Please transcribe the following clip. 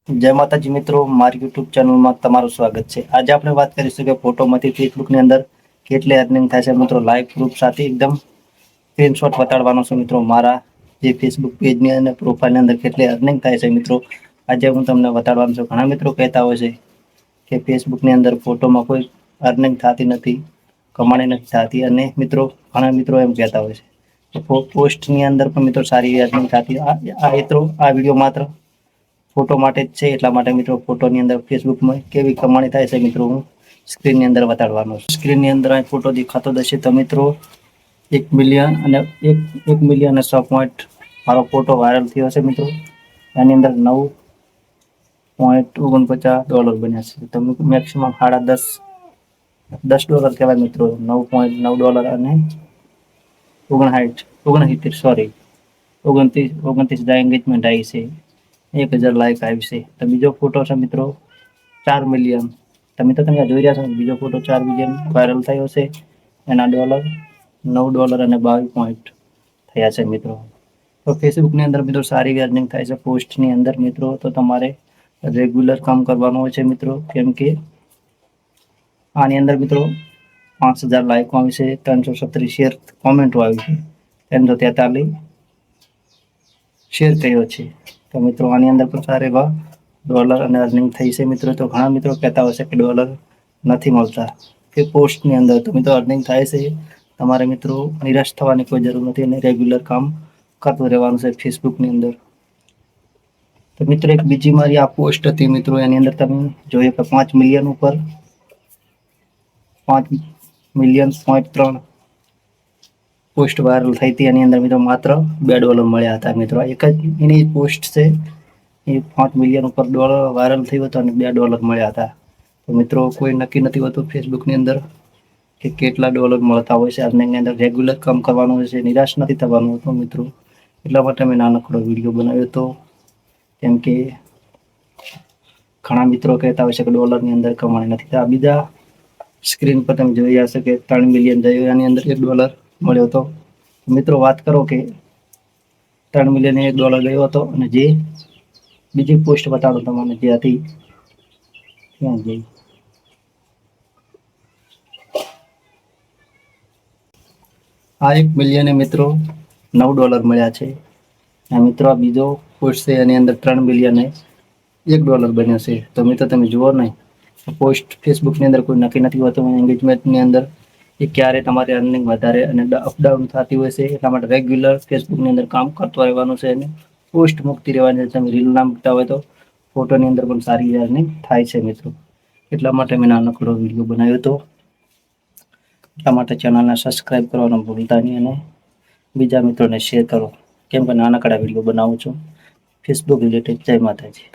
જય માતાજી મિત્રો, મારી યુટ્યુબ ચેનલમાં તમારું સ્વાગત છે। આજે આપણે વાત કરીશું કે ફોટોમાંથી ફેસબુકની અંદર કેટલી અર્નિંગ થાય છે મિત્રો। લાઈવ પ્રૂફ સાથે એકદમ સ્ક્રીનશોટ બતાડવાનો છે મિત્રો। મારા જે ફેસબુક પેજની અને પ્રોફાઇલની અંદર કેટલી અર્નિંગ થાય છે મિત્રો, આજે હું તમને બતાડવાનું છું। ઘણા મિત્રો કહેતા હોય છે કે ફેસબુકની અંદર ફોટોમાં કોઈ અર્નિંગ થતી નથી, કમાણી નથી થતી, અને મિત્રો ઘણા મિત્રો એમ કહેતા હોય છે કે પોસ્ટની અંદર પણ મિત્રો સારી અર્નિંગ થતી। આ વિડીયો માત્ર ફોટો માટે જ છે, એટલા માટે મિત્રો ફોટોની અંદર ફેસબુકમાં કેવી કમાણી થાય છે મિત્રો હું સ્ક્રીનની અંદર બતાડવાનો છું। સ્ક્રીનની અંદર આ ફોટો દેખાતો હશે તો મિત્રો 1 મિલિયન અને 1 મિલિયન અને 100 પોઈન્ટ મારો ફોટો વાયરલ થયો છે મિત્રો। એની અંદર $9.49 બન્યા છે, તો મેક્સિમમ $10 કહેવાય મિત્રો। $9.9 અને 29 એંગેજમેન્ટ આવી છે, 1000 લાઈક આવી છે। તો બીજો ફોટો છે મિત્રો 4 મિલિયન, તમે જોઈ રહ્યા છો બીજો ફોટો 4 મિલિયન વાયરલ થયો છે, એના $9 અને 22 પોઈન્ટ થયા છે મિત્રો। તો ફેસબુકની અંદર મિત્રો સારી અર્નિંગ થાય છે પોસ્ટની અંદર મિત્રો। તો તમારે રેગ્યુલર કામ કરવાનું હોય છે મિત્રો, કેમ કે આની અંદર મિત્રો 5000 લાઈકો આવી છે, 337 શેર કોમેન્ટો આવી છે, 343 શેર કર્યો છે। તો મિત્રો આની અંદર પણ સારા એવા ડોલર અને અર્નિંગ થઈ છે મિત્રો। તો ઘણા મિત્રો કહેતા હોય છે કે ડોલર નથી મળતા કે પોસ્ટની અંદર, તો મિત્રો અર્નિંગ થાય છે। તમારે મિત્રો નિરાશ થવાની કોઈ જરૂર નથી અને રેગ્યુલર કામ કરતું રહેવાનું છે ફેસબુકની અંદર। તો મિત્રો એક બીજી મારી આ પોસ્ટ હતી મિત્રો, એની અંદર તમે જોઈએ કે 5 મિલિયન ઉપર 5 મિલિયન.3 પોસ્ટ વાયરલ થઈ હતી। એની અંદર મિત્રો માત્ર $2 મળ્યા હતા મિત્રો। એક જ એની પોસ્ટ છે, એ 5 મિલિયન ઉપર વાયરલ થયું હતું અને $2 મળ્યા હતા। તો મિત્રો કોઈ નક્કી નથી હોતું ફેસબુકની અંદર કે કેટલા ડોલર મળતા હોય છે। અર્નિંગની અંદર રેગ્યુલર કામ કરવાનું હોય છે, નિરાશ નથી થવાનું હોતું મિત્રો। એટલા માટે મેં નાનકડો વિડીયો બનાવ્યો હતો, કેમ કે ઘણા મિત્રો કહેતા હોય છે કે ડોલરની અંદર કમાણી નથી થતી। આ બીજા સ્ક્રીન પર તમે જોઈ હશે કે 3 મિલિયન થયું, એની અંદર $1 મળ્યો હતો। મિત્રો વાત કરો કે 3 મિલિયન $1 ગયો હતો, અને જે બીજી પોસ્ટ બતાડો તમને જે હતી ક્યાં ગઈ, આ 1 મિલિયને મિત્રો $9 મળ્યા છે। આ મિત્રો આ બીજો પોસ્ટ છે, એની અંદર 3 મિલિયને $1 બન્યો છે। તો મિત્રો તમે જુઓ નહીં, પોસ્ટ ફેસબુકની અંદર કોઈ નક્કી નથી હોતું એંગેજમેન્ટની અંદર, એ ક્યારે તમારી અર્નિંગ વધારે અને અપડાઉન થતી હોય છે। એટલા માટે રેગ્યુલર ફેસબુકની અંદર કામ કરતું રહેવાનું છે અને પોસ્ટ મૂકતી રહેવાની છે। તમે રીલ ના મૂકતા હોય તો ફોટોની અંદર પણ સારી અર્નિંગ થાય છે મિત્રો। એટલા માટે મેં નાનકડો વિડીયો બનાવ્યો હતો। એટલા માટે ચેનલને સબસ્ક્રાઈબ કરવાનું ભૂલતા નહીં અને બીજા મિત્રોને શેર કરો, કેમ કે નાનકડા વિડીયો બનાવું છું ફેસબુક રિલેટેડ। જય માતાજી।